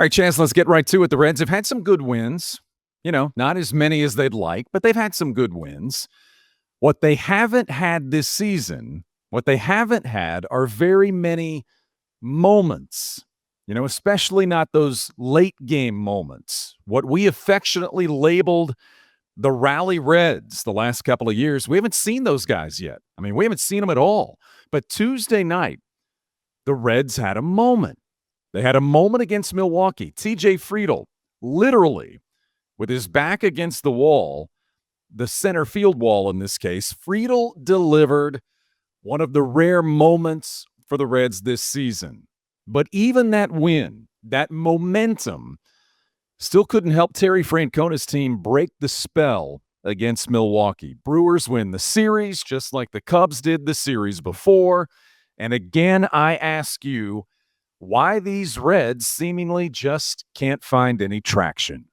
All right, Chaz, let's get right to it. The Reds have had some good wins. Not as many as they'd like, but they've had some good wins. What they haven't had this season, what they haven't had are very many moments, especially not those late game moments. What we affectionately labeled the Rally Reds the last couple of years, we haven't seen those guys yet. I mean, we haven't seen them at all. But Tuesday night, the Reds had a moment. They had a moment against Milwaukee. TJ Friedl, literally, with his back against the wall, the center field wall in this case, Friedl delivered one of the rare moments for the Reds this season. But even that win, that momentum, still couldn't help Terry Francona's team break the spell against Milwaukee. Brewers win the series just like the Cubs did the series before. And again, I ask you, why these Reds seemingly just can't find any traction.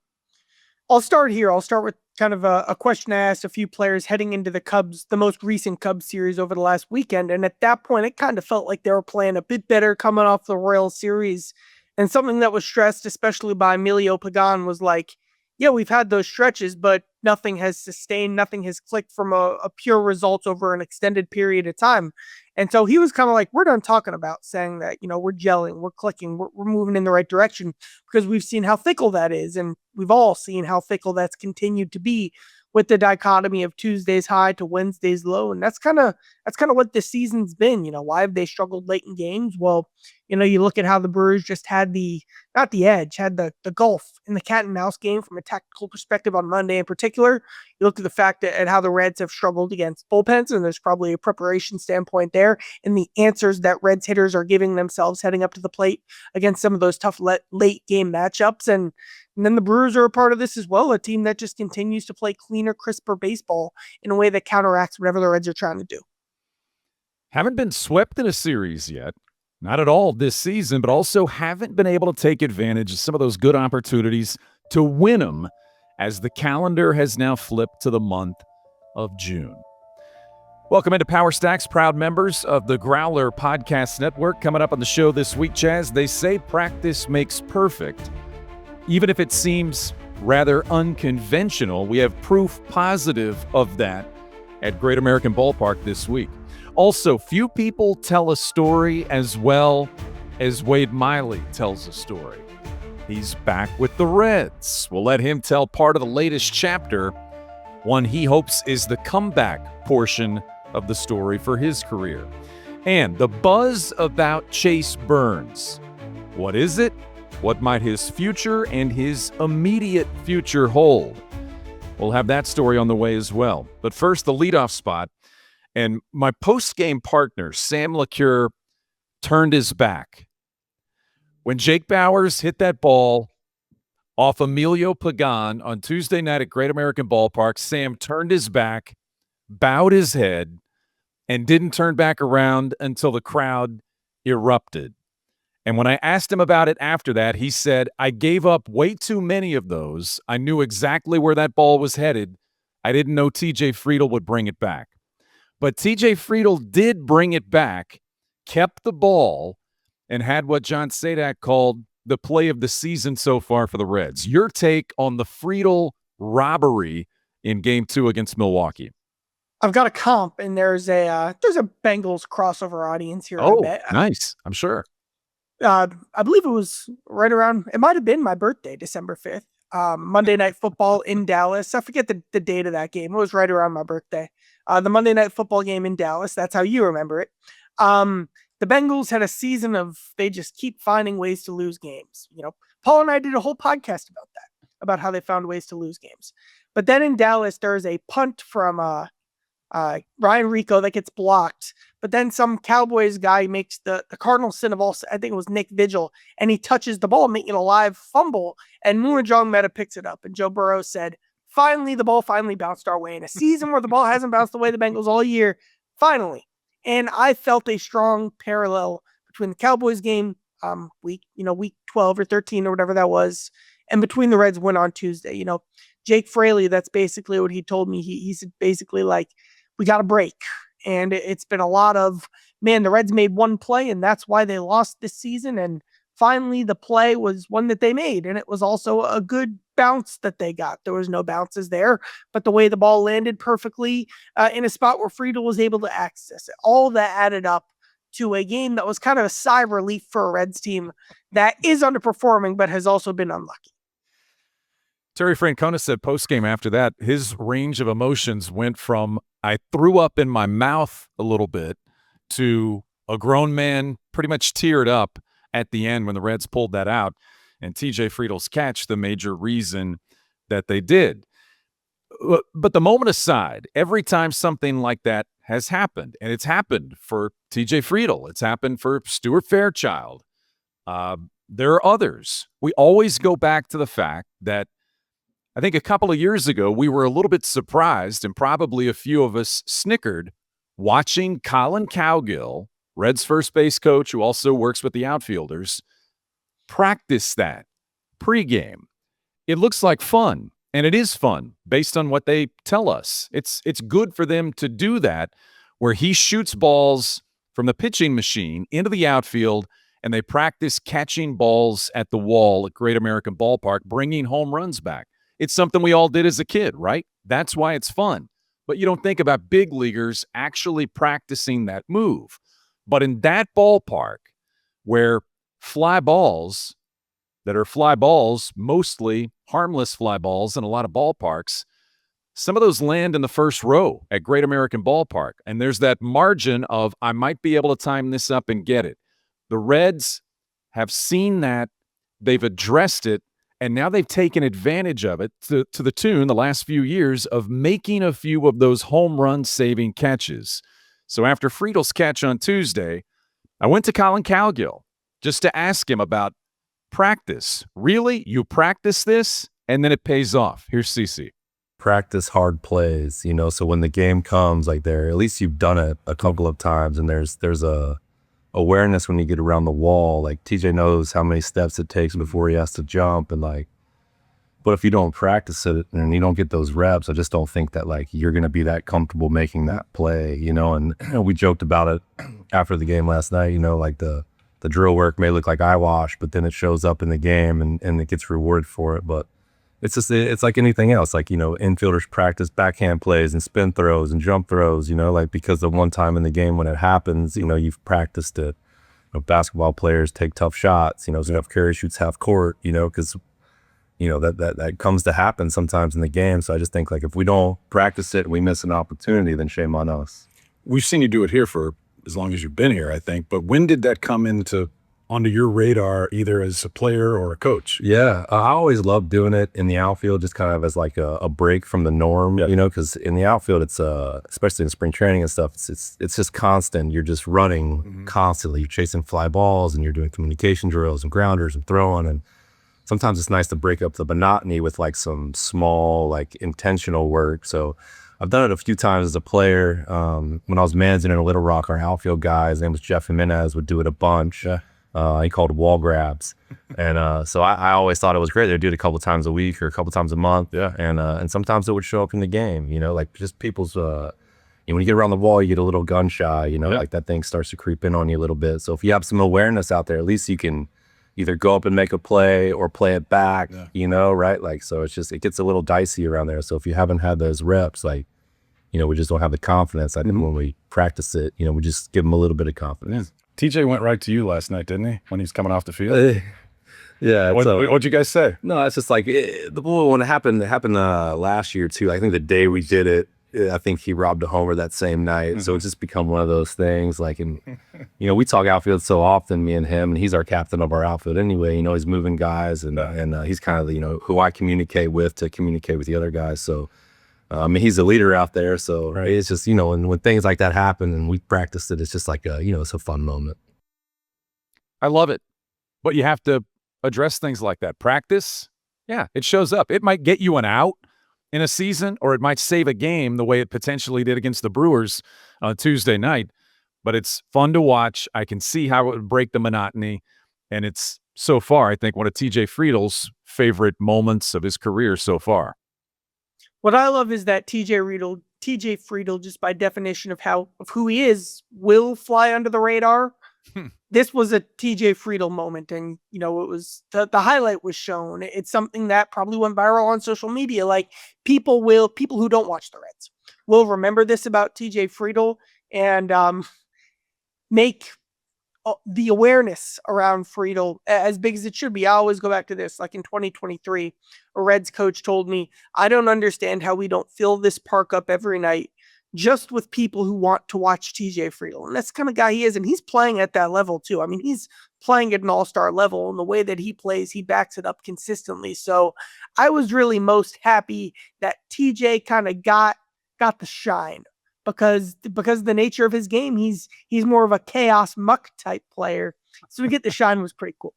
I'll start here. I'll start with kind of a question I asked a few players heading into the most recent Cubs series over the last weekend. And at that point, it kind of felt like they were playing a bit better coming off the Royals series. And something that was stressed, especially by Emilio Pagan, was like, yeah, we've had those stretches, but nothing has sustained, nothing has clicked from a pure results over an extended period of time. And so he was kind of like, we're done talking about saying that, we're gelling, we're clicking, we're moving in the right direction, because we've seen how fickle that is. And we've all seen how fickle that's continued to be with the dichotomy of Tuesday's high to Wednesday's low. And that's kind of what this season's been. Why have they struggled late in games? Well, you look at how the Brewers just had not the edge, had the gulf in the cat and mouse game from a tactical perspective on Monday in particular. You look at the fact at how the Reds have struggled against bullpens, and there's probably a preparation standpoint there, and the answers that Reds hitters are giving themselves heading up to the plate against some of those tough late game matchups. And then the Brewers are a part of this as well, a team that just continues to play cleaner, crisper baseball in a way that counteracts whatever the Reds are trying to do. Haven't been swept in a series yet. Not at all this season, but also haven't been able to take advantage of some of those good opportunities to win them as the calendar has now flipped to the month of June. Welcome into Power Stacks, proud members of the Growler Podcast Network. Coming up on the show this week, Chaz, they say practice makes perfect. Even if it seems rather unconventional, we have proof positive of that at Great American Ballpark this week. Also, few people tell a story as well as Wade Miley tells a story. He's back with the Reds. We'll let him tell part of the latest chapter, one he hopes is the comeback portion of the story for his career. And the buzz about Chase Burns. What is it? What might his future and his immediate future hold? We'll have that story on the way as well. But first, the leadoff spot. And my post-game partner, Sam LeCure, turned his back. When Jake Bauers hit that ball off Emilio Pagan on Tuesday night at Great American Ballpark, Sam turned his back, bowed his head, and didn't turn back around until the crowd erupted. And when I asked him about it after that, he said, I gave up way too many of those. I knew exactly where that ball was headed. I didn't know TJ Friedl would bring it back. But TJ Friedl did bring it back, kept the ball, and had what John Sadak called the play of the season so far for the Reds. Your take on the Friedl robbery in Game 2 against Milwaukee? I've got a comp, and there's a Bengals crossover audience here. Oh, nice. I'm sure. I believe it was right around, it might have been my birthday, December 5th. Monday Night Football in Dallas. I forget the date of that game. It was right around my birthday. The Monday Night Football game in Dallas. That's how you remember it. The Bengals had a season of, they just keep finding ways to lose games. Paul and I did a whole podcast about that, about how they found ways to lose games. But then in Dallas, there's a punt from Ryan Rico that gets blocked, but then some Cowboys guy makes the cardinal sin of all. I think it was Nick Vigil, and he touches the ball, making a live fumble, and Munajong Meta picks it up, and Joe Burrow said, finally, the ball finally bounced our way in a season where the ball hasn't bounced the way the Bengals all year. Finally. And I felt a strong parallel between the Cowboys game, week 12 or 13 or whatever that was, and between the Reds win on Tuesday. Jake Fraley, that's basically what he told me. He said basically like, we got a break. And it's been a lot of, man, the Reds made one play and that's why they lost this season. And finally the play was one that they made, and it was also a good bounce that they got. There was no bounces there, but the way the ball landed perfectly in a spot where Friedl was able to access it, all that added up to a game that was kind of a sigh of relief for a Reds team that is underperforming but has also been unlucky. Terry Francona said postgame after that, his range of emotions went from I threw up in my mouth a little bit to a grown man pretty much teared up at the end when the Reds pulled that out. And TJ Friedl's catch, the major reason that they did. But the moment aside, every time something like that has happened, and it's happened for TJ Friedl, it's happened for Stuart Fairchild, there are others. We always go back to the fact that I think a couple of years ago, we were a little bit surprised, and probably a few of us snickered, watching Collin Cowgill, Reds first base coach who also works with the outfielders, practice that pregame. It looks like fun, and it is fun based on what they tell us. It's good for them to do that, where he shoots balls from the pitching machine into the outfield, and they practice catching balls at the wall at Great American Ballpark, bringing home runs back. It's something we all did as a kid, right? That's why it's fun. But you don't think about big leaguers actually practicing that move. But in that ballpark, where fly balls that are fly balls, mostly harmless fly balls in a lot of ballparks, some of those land in the first row at Great American Ballpark. And there's that margin of, I might be able to time this up and get it. The Reds have seen that. They've addressed it. And now they've taken advantage of it to the tune, the last few years, of making a few of those home run-saving catches. So after Friedl's catch on Tuesday, I went to Collin Cowgill just to ask him about practice. Really? You practice this, and then it pays off. Here's CC. Practice hard plays, so when the game comes, like at least you've done it a couple of times, and there's a awareness when you get around the wall. Like TJ knows how many steps it takes before he has to jump, and but if you don't practice it and you don't get those reps, I just don't think that you're going to be that comfortable making that play, and we joked about it after the game last night, the drill work may look like eyewash, but then it shows up in the game and it gets rewarded for it. But it's like anything else, infielders practice backhand plays and spin throws and jump throws, because the one time in the game when it happens, you've practiced it. Basketball players take tough shots, Steph Curry shoots half court, because that comes to happen sometimes in the game. So I just think if we don't practice it and we miss an opportunity, then shame on us. We've seen you do it here for as long as you've been here, I think. But when did that come onto your radar, either as a player or a coach? Yeah, I always loved doing it in the outfield, just kind of as a break from the norm, because in the outfield, it's especially in spring training and stuff, it's just constant. You're just running constantly. You're chasing fly balls, and you're doing communication drills and grounders and throwing. And sometimes it's nice to break up the monotony with some small, intentional work. So I've done it a few times as a player. When I was managing in Little Rock, our outfield guy, his name was Jeff Jimenez, would do it a bunch. Yeah. He called wall grabs. And so I always thought it was great. They'd do it a couple times a week or a couple times a month. Yeah. And sometimes it would show up in the game, just people's, when you get around the wall, you get a little gun shy, that thing starts to creep in on you a little bit. So if you have some awareness out there, at least you can either go up and make a play or play it back, right? So it gets a little dicey around there. So if you haven't had those reps, we just don't have the confidence. I think when we practice it, we just give them a little bit of confidence. Yeah. TJ went right to you last night, didn't he? When he was coming off the field. Yeah. What'd you guys say? No, it's just when it happened last year too. I think the day we did it, I think he robbed a homer that same night. So it's just become one of those things. We talk outfield so often, me and him, and he's our captain of our outfield anyway. He's moving guys, and he's kind of who I communicate with to communicate with the other guys. So. He's a leader out there, so right. It's just, and when things like that happen and we practice it, it's just it's a fun moment. I love it. But you have to address things like that. Practice, yeah, it shows up. It might get you an out in a season, or it might save a game the way it potentially did against the Brewers on Tuesday night. But it's fun to watch. I can see how it would break the monotony. And it's, so far, I think, one of TJ Friedl's favorite moments of his career so far. What I love is that TJ Friedl, just by definition of who he is, will fly under the radar. this was a TJ Friedl moment, and it was the highlight was shown. It's something that probably went viral on social media. Like people who don't watch the Reds will remember this about TJ Friedl and make the awareness around Friedl as big as it should be. I always go back to this. Like in 2023, a Reds coach told me, "I don't understand how we don't fill this park up every night just with people who want to watch TJ Friedl." And that's the kind of guy he is. And he's playing at that level too. I mean, he's playing at an all-star level, and the way that he plays, he backs it up consistently. So I was really most happy that TJ kind of got the shine. Because of the nature of his game, he's more of a chaos muck type player. So to get the shine was pretty cool.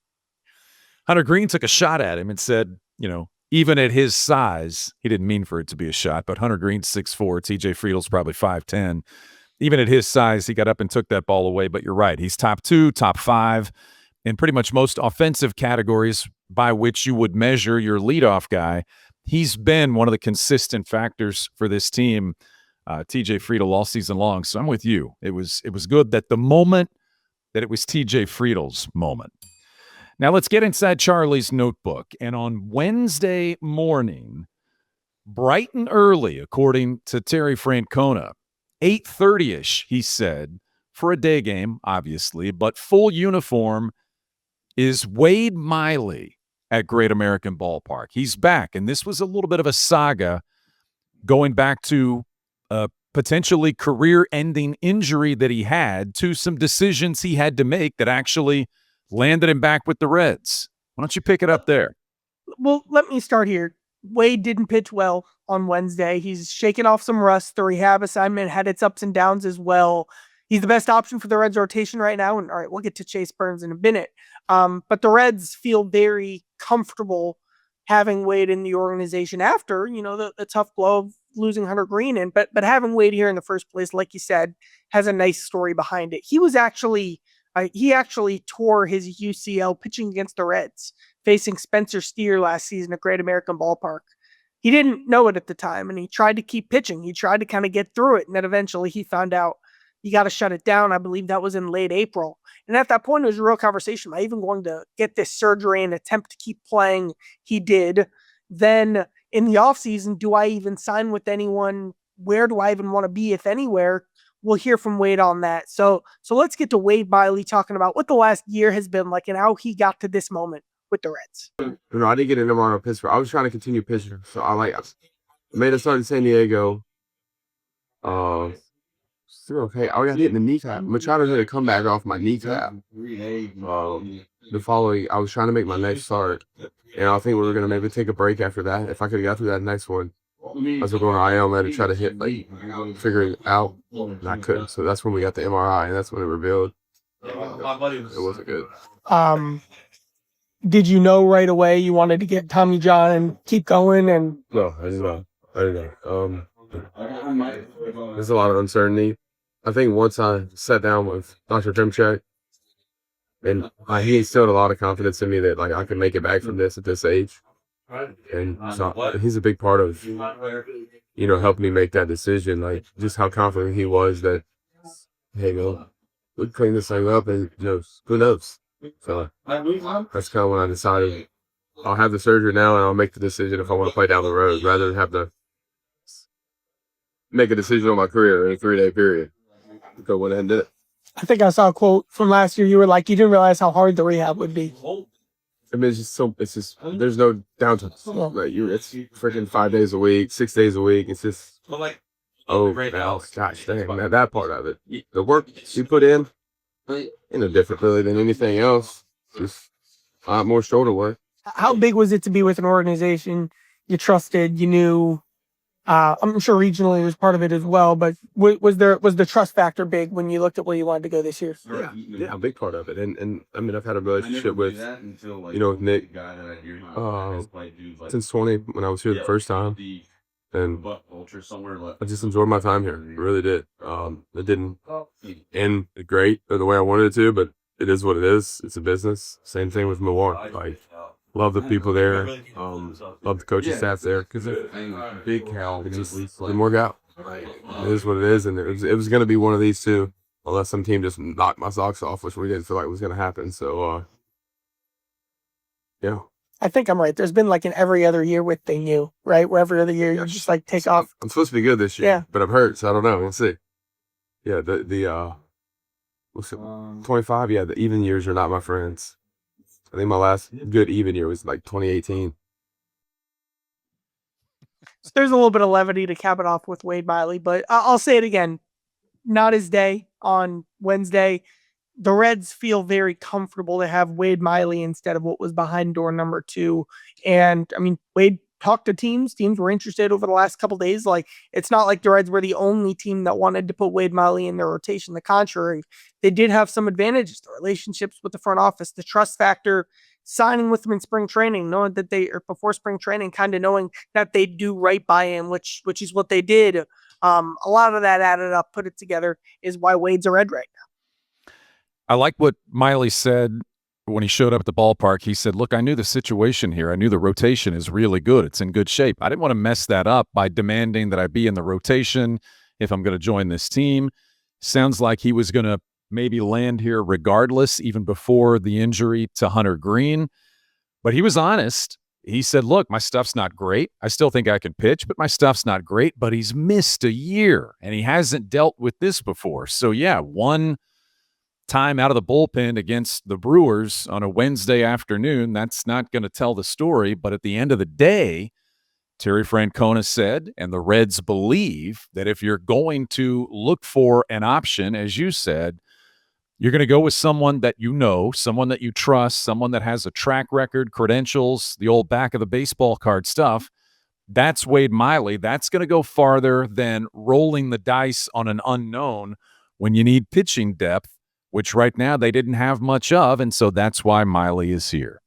Hunter Green took a shot at him and said, even at his size, he didn't mean for it to be a shot, but Hunter Green's 6'4", TJ Friedl's probably 5'10". Even at his size, he got up and took that ball away. But you're right, he's top 2, top 5 in pretty much most offensive categories by which you would measure your leadoff guy. He's been one of the consistent factors for this team. TJ Friedl all season long. So I'm with you. It was good that the moment that it was TJ Friedl's moment. Now let's get inside Charlie's notebook. And on Wednesday morning, bright and early, according to Terry Francona, 8:30-ish, he said, for a day game, obviously, but full uniform, is Wade Miley at Great American Ballpark. He's back, and this was a little bit of a saga going back to potentially career-ending injury that he had to some decisions he had to make that actually landed him back with the Reds. Why don't you pick it up there? Well, let me start here. Wade didn't pitch well on Wednesday. He's shaking off some rust. The rehab assignment had its ups and downs as well. He's the best option for the Reds rotation right now. And all right, we'll get to Chase Burns in a minute. But the Reds feel very comfortable having Wade in the organization after, the tough blow of losing Hunter Green. But having Wade here in the first place, like you said, has a nice story behind it. He actually tore his UCL pitching against the Reds, facing Spencer Steer last season at Great American Ballpark. He didn't know it at the time, and he tried to keep pitching. He tried to kind of get through it, and then eventually he found out you got to shut it down. I believe that was in late April. And at that point, it was a real conversation. Am I even going to get this surgery and attempt to keep playing? He did. Then in the offseason, do I even sign with anyone? Where do I even want to be, if anywhere? We'll hear from Wade on that. So let's get to Wade Miley talking about what the last year has been like and how he got to this moment with the Reds. I didn't get an MRI on Pittsburgh. I was trying to continue pitching. So I made a start in San Diego. Still okay. I got hit in the kneecap. Machado did a comeback off my kneecap. The following, I was trying to make my next start. And I think we were going to maybe take a break after that. If I could have got through that next one, I was going to IL and try to hit, figure it out. And I couldn't. So that's when we got the MRI, and that's when it revealed. It wasn't good. Did you know right away you wanted to get Tommy John and keep going? And No, I didn't know. There's a lot of uncertainty. I think once I sat down with Dr. Trimchek, and he instilled a lot of confidence in me that I could make it back from this at this age. And so he's a big part of, helping me make that decision. Just how confident he was that, hey, we'll clean this thing up and, who knows? So that's kind of when I decided I'll have the surgery now and I'll make the decision if I want to play down the road rather than have to make a decision on my career in a 3-day period. So I went ahead and did it. I think I saw a quote from last year. You were like, you didn't realize how hard the rehab would be. I mean, there's no downtime. It's freaking 5 days a week, 6 days a week. It's just, gosh dang, that part of it. The work you put in, different really than anything else. Just a lot more shoulder work. How big was it to be with an organization you trusted, you knew? I'm sure regionally was part of it as well, but was the trust factor big when you looked at where you wanted to go this year? Yeah, a big part of it. And I mean, I've had a relationship with Nick since 20 when I was here the first time, and I just enjoyed my time here. I really did. It didn't end great or the way I wanted it to, but it is what it is. It's a business. Same thing with Milwaukee. Love the people there. Love the coaching staff there because they're big. It just didn't work out. It is what it is, and it was going to be one of these two. unless some team just knocked my socks off, which we didn't feel like was going to happen. So, yeah. I think I'm right. There's been like an every other year with thing you, right? Where every other year you just like take off. I'm supposed to be good this year, Yeah. but I'm hurt, so I don't know. We'll see. Yeah, the what's it, 25? Yeah, the even years are not my friends. I think my last good even year was like 2018. So there's a little bit of levity to cap it off with Wade Miley, but I'll say it again. Not his day on Wednesday. The Reds feel very comfortable to have Wade Miley instead of what was behind door number 2. And I mean, Wade talked to teams. Teams were interested over the last couple of days. Like, it's not like the Reds were the only team that wanted to put Wade Miley in their rotation. The contrary, they did have some advantages. The relationships with the front office, the trust factor, signing with them in spring training, knowing that before spring training, kind of knowing that they do right by him, which is what they did. A lot of that added up, put it together, is why Wade's a Red right now. I like what Miley said when he showed up at the ballpark. He said, look, I knew the situation here. I knew the rotation is really good. It's in good shape. I didn't want to mess that up by demanding that I be in the rotation if I'm going to join this team. Sounds like he was going to maybe land here regardless, even before the injury to Hunter Green. But he was honest. He said, look, my stuff's not great. I still think I can pitch, but my stuff's not great. But he's missed a year, and he hasn't dealt with this before. So, yeah, one time out of the bullpen against the Brewers on a Wednesday afternoon, that's not going to tell the story. But at the end of the day, Terry Francona said, and the Reds believe, that if you're going to look for an option, as you said, you're going to go with someone that you know, someone that you trust, someone that has a track record, credentials, the old back of the baseball card stuff. That's Wade Miley. That's going to go farther than rolling the dice on an unknown when you need pitching depth, which right now they didn't have much of, and so that's why Miley is here.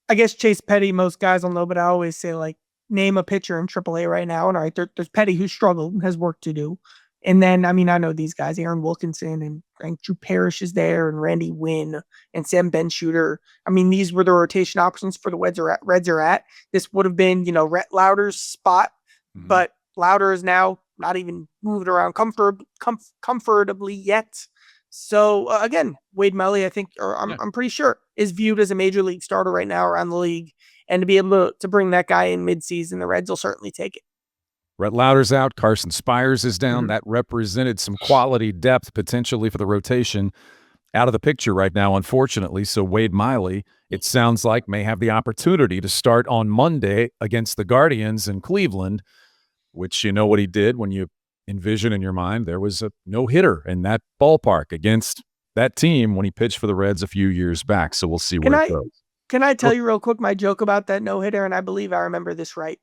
I guess Chase Petty, most guys will know, but I always say, like, name a pitcher in AAA right now. And all right, there's Petty, who struggled and has work to do. And then, I mean, I know these guys, Aaron Wilkinson and Drew Parrish is there, and Randy Wynn and Sam Benshooter. I mean, these were the rotation options for the Reds are at. This would have been, Rhett Lauder's spot, but Lauder is now not even moved around comfortably yet. So again, Wade Miley, I think, or I'm pretty sure, is viewed as a major league starter right now around the league. And to be able to bring that guy in midseason, the Reds will certainly take it. Rhett Lauder's out. Carson Spires is down. That represented some quality depth potentially for the rotation. Out of the picture right now, unfortunately. So Wade Miley, it sounds like, may have the opportunity to start on Monday against the Guardians in Cleveland, which you know what he did when you envision in your mind there was a no-hitter in that ballpark against that team when he pitched for the Reds a few years back. So we'll see where it goes. Can I tell you real quick my joke about that no-hitter? And I believe I remember this right.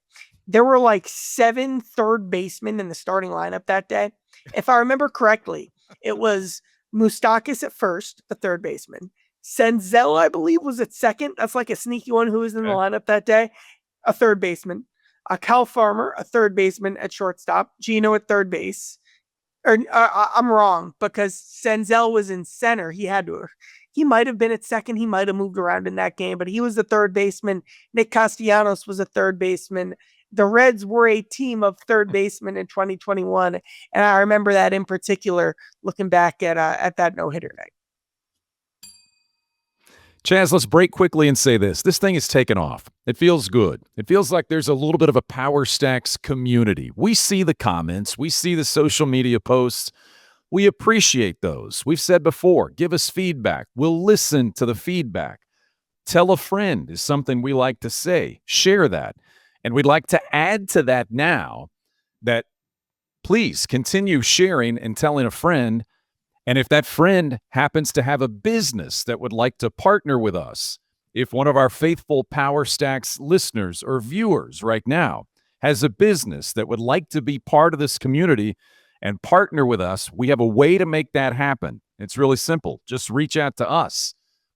There were like 7 third basemen in the starting lineup that day. If I remember correctly, it was Moustakas at first, the third baseman. Senzel, I believe, was at second. That's like a sneaky one who was in the lineup that day. A third baseman. Cal Farmer, a third baseman at shortstop. Gino at third base. I'm wrong, because Senzel was in center. He might have been at second. He might have moved around in that game, but he was the third baseman. Nick Castellanos was a third baseman. The Reds were a team of third basemen in 2021, and I remember that in particular, looking back at that no-hitter night. Chaz, let's break quickly and say this. This thing is taken off. It feels good. It feels like there's a little bit of a Power Stacks community. We see the comments. We see the social media posts. We appreciate those. We've said before, give us feedback. We'll listen to the feedback. Tell a friend is something we like to say. Share that. And we'd like to add to that now that please continue sharing and telling a friend. And if that friend happens to have a business that would like to partner with us, if one of our faithful Power Stacks listeners or viewers right now has a business that would like to be part of this community and partner with us, we have a way to make that happen. It's really simple. Just reach out to us.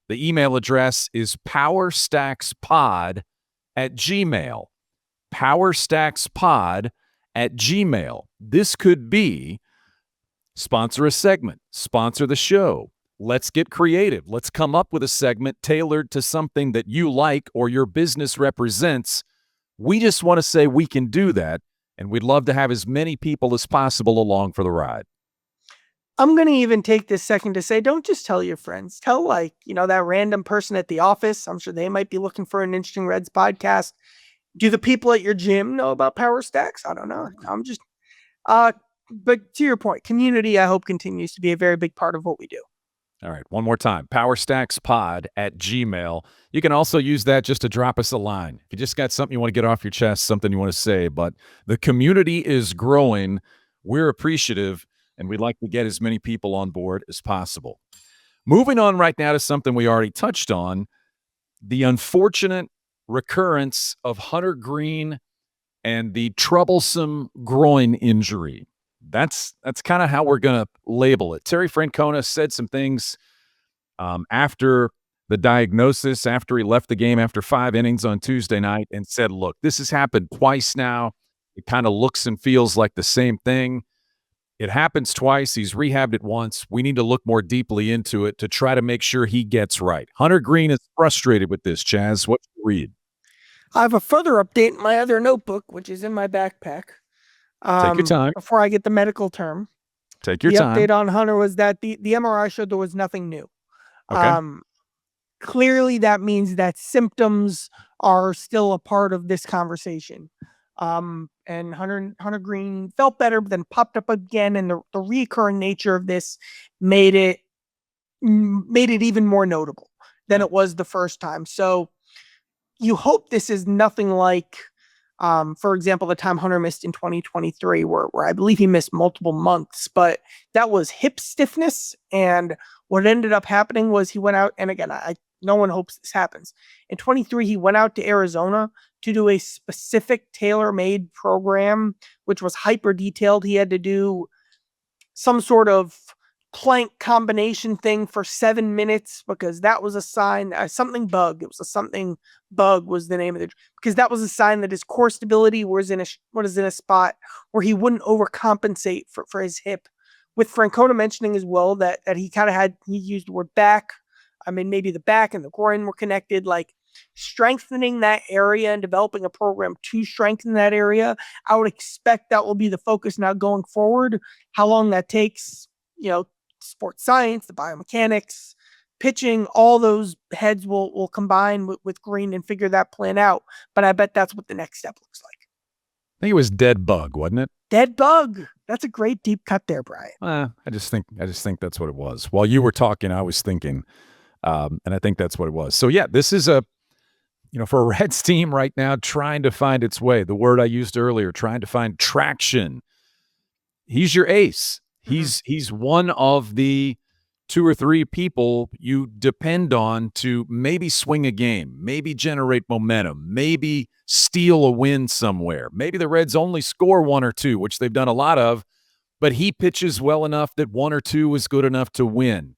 The email address is powerstackspod@gmail.com. powerstackspod@gmail.com. This could be sponsor a segment, sponsor the show. Let's get creative. Let's come up with a segment tailored to something that you like or your business represents. We just want to say we can do that, and we'd love to have as many people as possible along for the ride. I'm going to even take this second to say, don't just tell your friends. Tell that random person at the office. I'm sure they might be looking for an interesting Reds podcast. Do the people at your gym know about Power Stacks? I don't know. I'm just, but to your point, community, I hope, continues to be a very big part of what we do. All right, one more time, powerstackspod@gmail. You can also use that just to drop us a line. If you just got something you want to get off your chest, something you want to say, but the community is growing. We're appreciative, and we'd like to get as many people on board as possible. Moving on right now to something we already touched on, the unfortunate recurrence of Hunter Green and the troublesome groin injury. That's kind of how we're going to label it. Terry Francona said some things after the diagnosis, after he left the game after 5 innings on Tuesday night, and said, look, this has happened twice now. It kind of looks and feels like the same thing. It happens twice. He's rehabbed it once. We need to look more deeply into it to try to make sure he gets right. Hunter Green is frustrated with this, Chaz. What you read? I have a further update in my other notebook, which is in my backpack. Take your time. Before I get the medical term. Take your time. time. The update on Hunter was that the MRI showed there was nothing new. Okay. Clearly, that means that symptoms are still a part of this conversation. And Hunter Green felt better, but then popped up again, and the recurring nature of this made it even more notable than it was the first time. So you hope this is nothing like, for example, the time Hunter missed in 2023, where I believe he missed multiple months, but that was hip stiffness. And what ended up happening was he went out, and again, no one hopes this happens. In 23, he went out to Arizona to do a specific tailor-made program, which was hyper detailed. He had to do some sort of plank combination thing for 7 minutes because that was a sign, something bug. It was a something bug was the name of it, because that was a sign that his core stability was in a spot where he wouldn't overcompensate for his hip. With Francona mentioning as well that he kind of he used the word back. I mean, maybe the back and the groin were connected, like strengthening that area and developing a program to strengthen that area. I would expect that will be the focus now going forward. How long that takes, sports science, the biomechanics, pitching, all those heads will combine with Green and figure that plan out. But I bet that's what the next step looks like. I think it was dead bug, wasn't it? Dead bug. That's a great deep cut there, Brian. I just think that's what it was. While you were talking, I was thinking, and I think that's what it was. So yeah, this is for a Reds team right now trying to find its way. The word I used earlier, trying to find traction. He's your ace. He's one of the 2 or 3 people you depend on to maybe swing a game, maybe generate momentum, maybe steal a win somewhere. Maybe the Reds only score 1 or 2, which they've done a lot of, but he pitches well enough that 1 or 2 is good enough to win.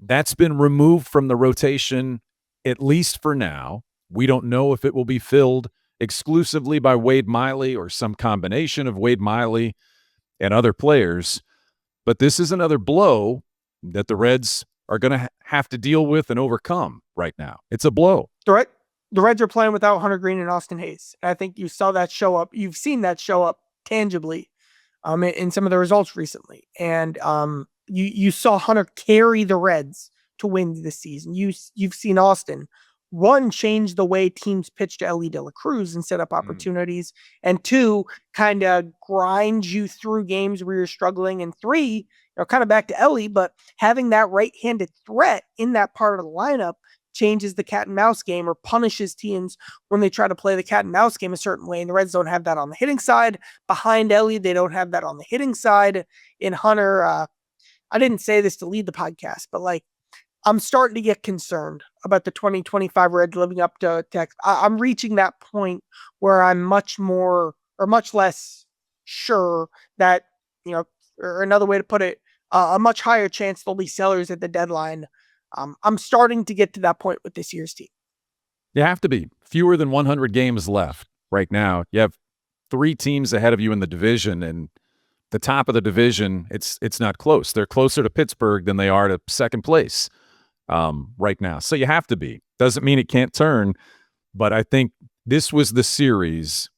That's been removed from the rotation, at least for now. We don't know if it will be filled exclusively by Wade Miley or some combination of Wade Miley and other players. But this is another blow that the Reds are going to have to deal with and overcome right now. It's a blow. The Reds are playing without Hunter Green and Austin Hayes. I think you saw that show up. You've seen that show up tangibly in some of the results recently. And you saw Hunter carry the Reds to win this season. You've seen Austin, 1, change the way teams pitch to Elly de la Cruz and set up opportunities, and 2, kind of grind you through games where you're struggling, and 3, kind of back to Elly, but having that right-handed threat in that part of the lineup changes the cat and mouse game or punishes teams when they try to play the cat and mouse game a certain way. And the Reds don't have that on the hitting side. Behind Elly, they don't have that on the hitting side. In Hunter, I didn't say this to lead the podcast, but I'm starting to get concerned about the 2025 Reds living up to tech. I'm reaching that point where I'm much less sure that, or another way to put it, a much higher chance they'll be sellers at the deadline. I'm starting to get to that point with this year's team. You have to be. Fewer than 100 games left right now. You have 3 teams ahead of you in the division, and the top of the division, it's not close. They're closer to Pittsburgh than they are to second place right now. So you have to be. Doesn't mean it can't turn, but I think this was the series,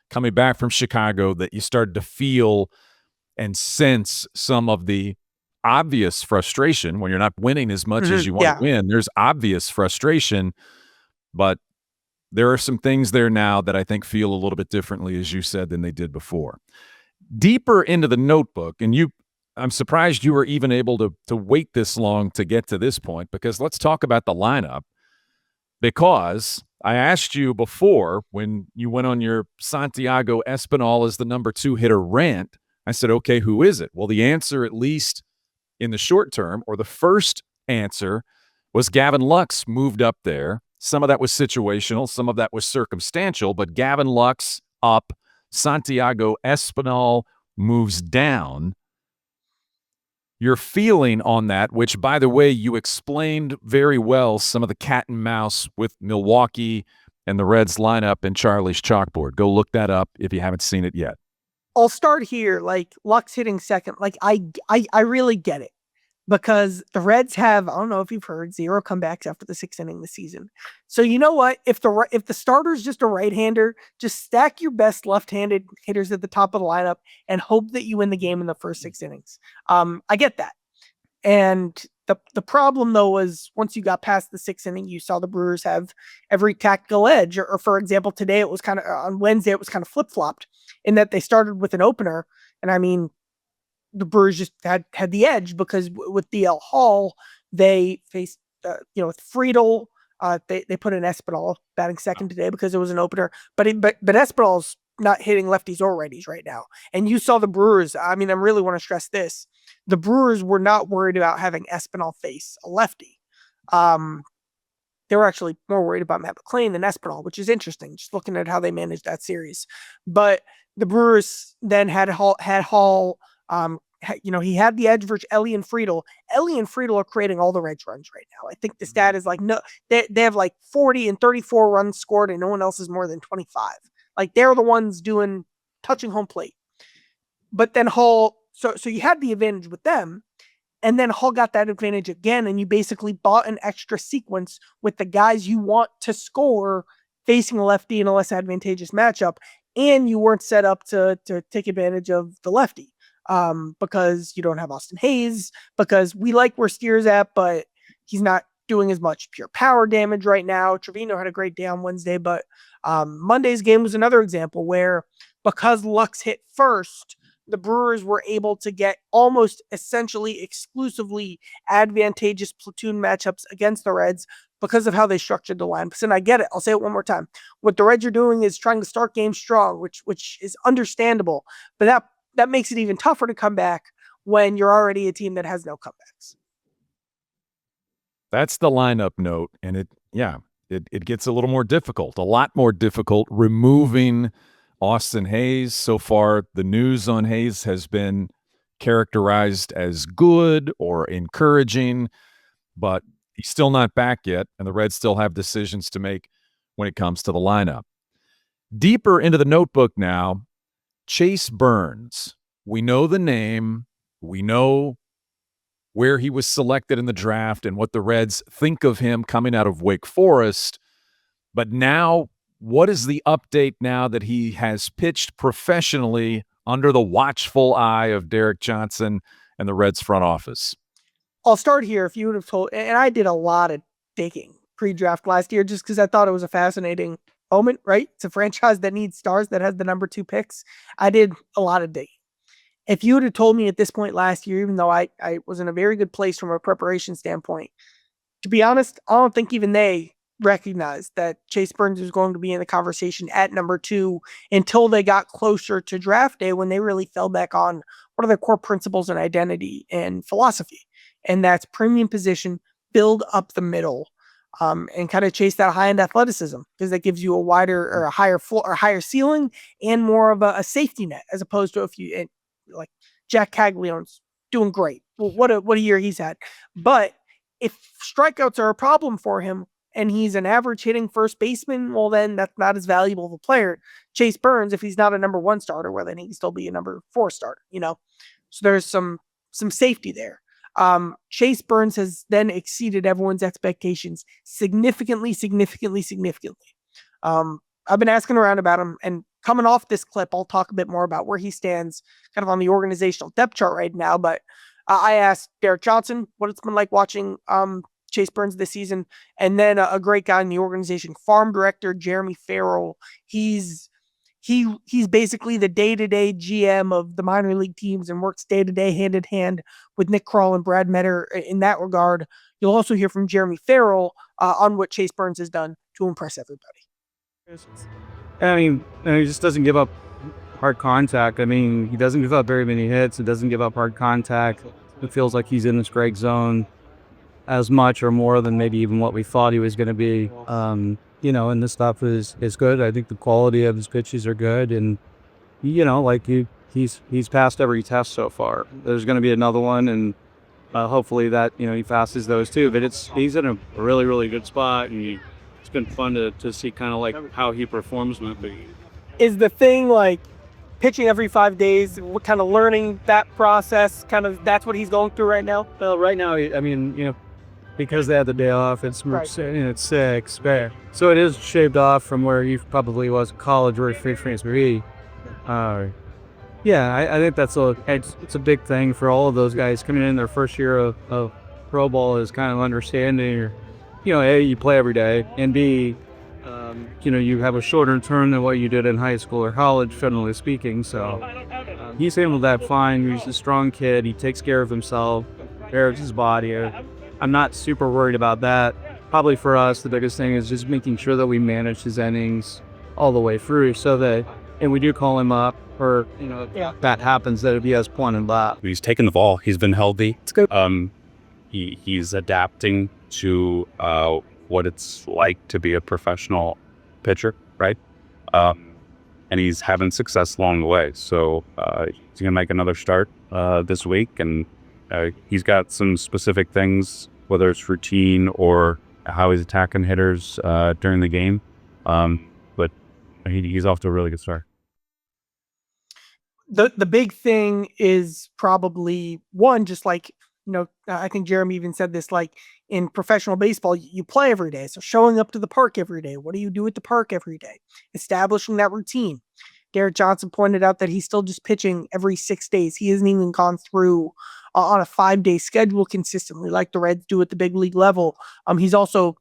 coming back from Chicago, that you started to feel and sense some of the obvious frustration when you're not winning as much as you want to win. There's obvious frustration, but there are some things there now that I think feel a little bit differently, as you said, than they did before. Deeper into the notebook, and I'm surprised you were even able to wait this long to get to this point, because let's talk about the lineup. Because I asked you before, when you went on your Santiago Espinal as the number 2 hitter rant, I said, okay, who is it? Well, the answer, at least in the short term, or the first answer, was Gavin Lux moved up there. Some of that was situational, some of that was circumstantial, but Gavin Lux up, Santiago Espinal moves down. Your feeling on that, which, by the way, you explained very well some of the cat and mouse with Milwaukee and the Reds lineup and Charlie's chalkboard. Go look that up if you haven't seen it yet. I'll start here. Like, Lux hitting second, like, I really get it, because the Reds have, I don't know if you've heard, 0 comebacks after the 6th inning this season. So you know what? If the starter's just a right-hander, just stack your best left-handed hitters at the top of the lineup and hope that you win the game in the first 6 innings. I get that. And the problem, though, was once you got past the 6th inning, you saw the Brewers have every tactical edge. Or for example, today it was kind of, on Wednesday, it was kind of flip-flopped in that they started with an opener. And I mean, the Brewers just had the edge, because with DL Hall, they faced, with Friedl, they put in Espinal batting second today because it was an opener. But Espinal's not hitting lefties or righties right now. And you saw the Brewers. I mean, I really want to stress this. The Brewers were not worried about having Espinal face a lefty. They were actually more worried about Matt McClain than Espinal, which is interesting, just looking at how they managed that series. But the Brewers then had Hall. He had the edge versus Elly and Friedl. Elly and Friedl are creating all the Reds runs right now. I think the stat is like, no, they have like 40 and 34 runs scored, and no one else is more than 25. Like, they're the ones touching home plate. But then Hall, so you had the advantage with them, and then Hall got that advantage again, and you basically bought an extra sequence with the guys you want to score facing a lefty in a less advantageous matchup, and you weren't set up to take advantage of the lefty. Because you don't have Austin Hayes, because we like where Steer's at, but he's not doing as much pure power damage right now. Trevino had a great day on Wednesday, but Monday's game was another example where, because Lux hit first, the Brewers were able to get almost essentially exclusively advantageous platoon matchups against the Reds because of how they structured the lineups. And I get it. I'll say it one more time. What the Reds are doing is trying to start games strong, which is understandable, but that makes it even tougher to come back when you're already a team that has no comebacks. That's the lineup note, and it gets a little more difficult, a lot more difficult, removing Austin Hayes. So far, the news on Hayes has been characterized as good or encouraging, but he's still not back yet, and the Reds still have decisions to make when it comes to the lineup. Deeper into the notebook now, Chase Burns. We know the name. We know where he was selected in the draft and what the Reds think of him coming out of Wake Forest. But now, what is the update now that he has pitched professionally under the watchful eye of Derek Johnson and the Reds front office? I'll start here. If you would have told, and I did a lot of digging pre-draft last year just because I thought it was a fascinating moment, right? It's a franchise that needs stars, that has the number 2 picks. I did a lot of digging. If you would have told me at this point last year, even though I was in a very good place from a preparation standpoint, to be honest, I don't think even they recognized that Chase Burns was going to be in the conversation at number 2 until they got closer to draft day, when they really fell back on what are their core principles and identity and philosophy. And that's premium position, build up the middle, and kind of chase that high-end athleticism, because that gives you a wider or a higher floor or higher ceiling and more of a safety net, as opposed to like Jack Caglione's doing great. Well, what a year he's had. But if strikeouts are a problem for him and he's an average hitting first baseman, well, then that's not as valuable of a player. Chase Burns, if he's not a number 1 starter, well, then he can still be a number 4 starter, So there's some safety there. Chase Burns has then exceeded everyone's expectations significantly. I've been asking around about him, and coming off this clip, I'll talk a bit more about where he stands kind of on the organizational depth chart right now. But I asked Derek Johnson what it's been like watching Chase Burns this season. And then a great guy in the organization, farm director Jeremy Farrell. He's basically the day-to-day GM of the minor league teams and works day-to-day hand-in-hand with Nick Kroll and Brad Metter in that regard. You'll also hear from Jeremy Farrell on what Chase Burns has done to impress everybody. I mean, he just doesn't give up hard contact. I mean, he doesn't give up very many hits. He doesn't give up hard contact. It feels like he's in the strike zone as much or more than maybe even what we thought he was going to be. And this stuff is good. I think the quality of his pitches are good. And, he's passed every test so far. There's going to be another one, and hopefully that, he passes those too. But he's in a really, really good spot, and it's been fun to see kind of like how he performs with it. Is the thing like pitching every 5 days, what kind of learning that process, kind of that's what he's going through right now? Well, right now, I mean, because they had the day off, it's 6. So it is shaved off from where he probably was in college or free transferee. I think it's a big thing for all of those guys coming in their first year of pro ball, is kind of understanding, A, you play every day, and B, you have a shorter term than what you did in high school or college, generally speaking. So he's handled that fine. He's a strong kid. He takes care of himself, cares his body. I'm not super worried about that. Probably for us, the biggest thing is just making sure that we manage his innings all the way through, so that, and we do call him up, or if that happens, that if he has point and bat. He's taken the ball. He's been healthy. It's good. He's adapting to what it's like to be a professional pitcher, right? And he's having success along the way. So he's gonna make another start this week, and he's got some specific things, whether it's routine or how he's attacking hitters during the game. But he's off to a really good start. The big thing is probably one, just like, I think Jeremy even said this, like in professional baseball, you play every day. So showing up to the park every day, what do you do at the park every day? Establishing that routine. Derek Johnson pointed out that he's still just pitching every 6 days. He hasn't even gone through on a 5-day schedule consistently like the Reds do at the big league level. He's also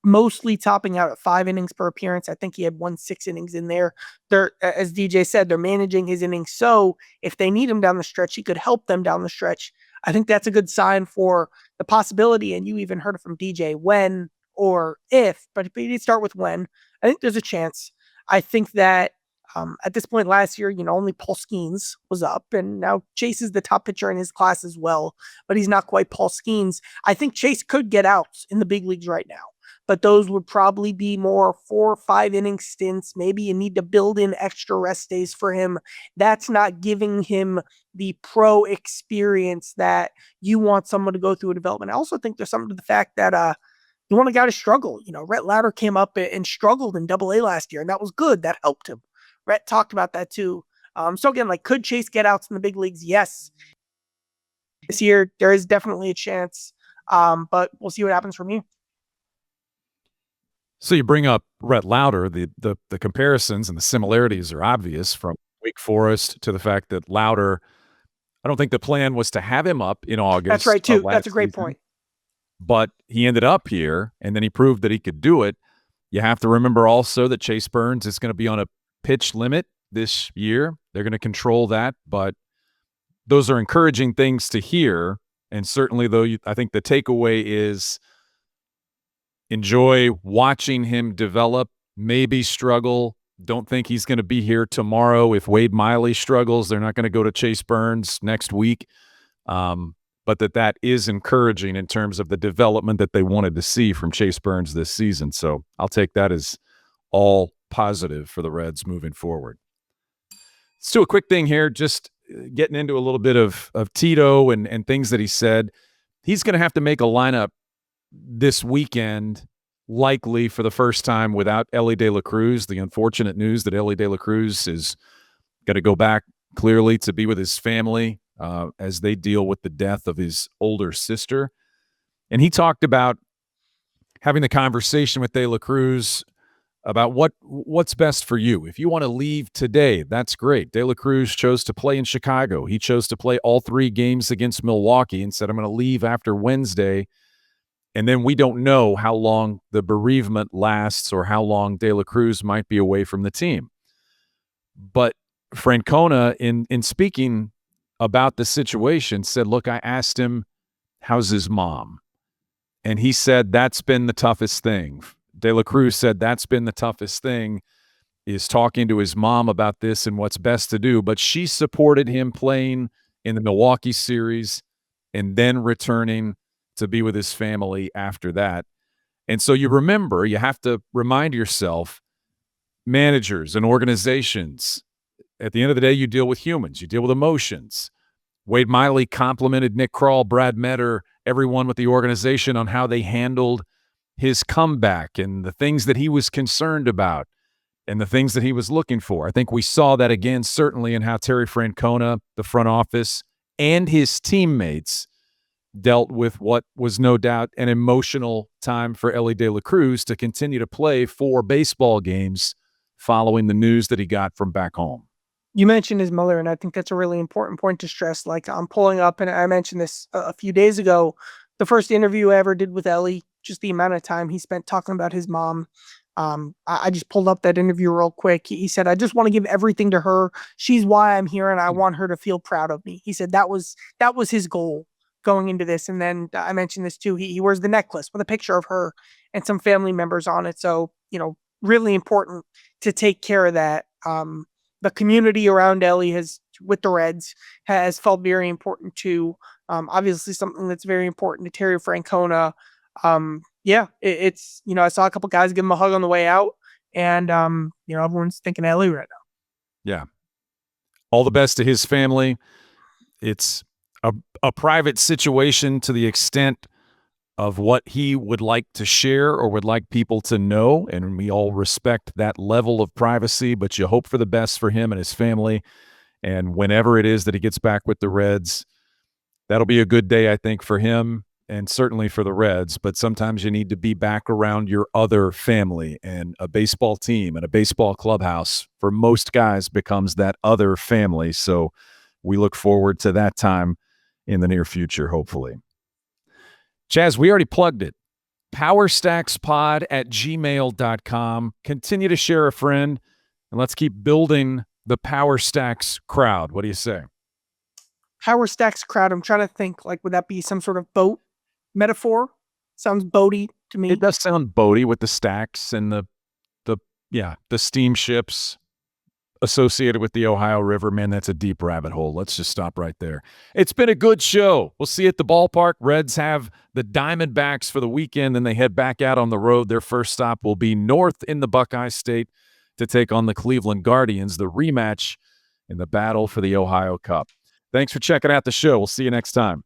mostly topping out at 5 innings per appearance. I think he had 6 innings in there. They're, as DJ said, they're managing his innings. So if they need him down the stretch, he could help them down the stretch. I think that's a good sign for the possibility. And you even heard it from DJ, when or if, but he did start with when. I think there's a chance. I think that at this point last year, only Paul Skeens was up, and now Chase is the top pitcher in his class as well, but he's not quite Paul Skeens. I think Chase could get outs in the big leagues right now, but those would probably be more 4 or 5 inning stints. Maybe you need to build in extra rest days for him. That's not giving him the pro experience that you want someone to go through a development. I also think there's something to the fact that you want a guy to struggle. Rhett Lauder came up and struggled in Double-A last year, and that was good. That helped him. Rhett talked about that too. So again, could Chase get outs in the big leagues? Yes. This year, there is definitely a chance, but we'll see what happens from here. So you bring up Rhett Lauder. The comparisons and the similarities are obvious, from Wake Forest to the fact that Lauder, I don't think the plan was to have him up in August. That's right too. That's a great point. But he ended up here, and then he proved that he could do it. You have to remember also that Chase Burns is going to be on a pitch limit this year. They're going to control that, but those are encouraging things to hear. And certainly, though, I think the takeaway is enjoy watching him develop, maybe struggle. Don't think he's going to be here tomorrow. If Wade Miley struggles, they're not going to go to Chase Burns next week. But that is encouraging in terms of the development that they wanted to see from Chase Burns this season. So I'll take that as all positive for the Reds moving forward. Let's do a quick thing here, just getting into a little bit of Tito and things that he said. He's going to have to make a lineup this weekend, likely for the first time, without Elly De La Cruz. The unfortunate news that Elly De La Cruz is going to go back clearly to be with his family as they deal with the death of his older sister. And he talked about having the conversation with De La Cruz about what's best for you. If you want to leave today, that's great. De La Cruz chose to play in Chicago. He chose to play all 3 games against Milwaukee and said, I'm going to leave after Wednesday. And then we don't know how long the bereavement lasts or how long De La Cruz might be away from the team. But Francona, in speaking about the situation, said, look, I asked him, how's his mom? And he said, that's been the toughest thing. De La Cruz said that's been the toughest thing, is talking to his mom about this and what's best to do. But she supported him playing in the Milwaukee series and then returning to be with his family after that. And so you have to remind yourself, managers and organizations, at the end of the day, you deal with humans, you deal with emotions. Wade Miley complimented Nick Krall, Brad Metter, everyone with the organization on how they handled his comeback and the things that he was concerned about and the things that he was looking for. I think we saw that again, certainly in how Terry Francona, the front office, and his teammates dealt with what was no doubt an emotional time for Elly De La Cruz to continue to play 4 baseball games following the news that he got from back home. You mentioned his mother, and I think that's a really important point to stress. Like, I'm pulling up, and I mentioned this a few days ago, the first interview I ever did with Elly, just the amount of time he spent talking about his mom. I just pulled up that interview real quick. He said, I just want to give everything to her. She's why I'm here, and I want her to feel proud of me. He said that was his goal going into this. And then I mentioned this too. He wears the necklace with a picture of her and some family members on it. So, really important to take care of that. The community around Elly with the Reds has felt very important too. Obviously something that's very important to Terry Francona. It's, I saw a couple guys give him a hug on the way out, and, everyone's thinking Elly right now. Yeah. All the best to his family. It's a private situation to the extent of what he would like to share or would like people to know, and we all respect that level of privacy, but you hope for the best for him and his family. And whenever it is that he gets back with the Reds, that'll be a good day, I think, for him and certainly for the Reds. But sometimes you need to be back around your other family, and a baseball team and a baseball clubhouse for most guys becomes that other family. So we look forward to that time in the near future, hopefully. Chaz, we already plugged it. powerstackspod@gmail.com. Continue to share a friend, and let's keep building the Power Stacks crowd. What do you say? Power Stacks crowd. I'm trying to think, like, would that be some sort of boat metaphor? Sounds boaty to me. It does sound boaty with the stacks and the steamships associated with the Ohio River. Man, that's a deep rabbit hole. Let's just stop right there. It's been a good show. We'll see you at the ballpark. Reds have the Diamondbacks for the weekend, then they head back out on the road. Their first stop will be north in the Buckeye State to take on the Cleveland Guardians, the rematch in the battle for the Ohio Cup. Thanks for checking out the show. We'll see you next time.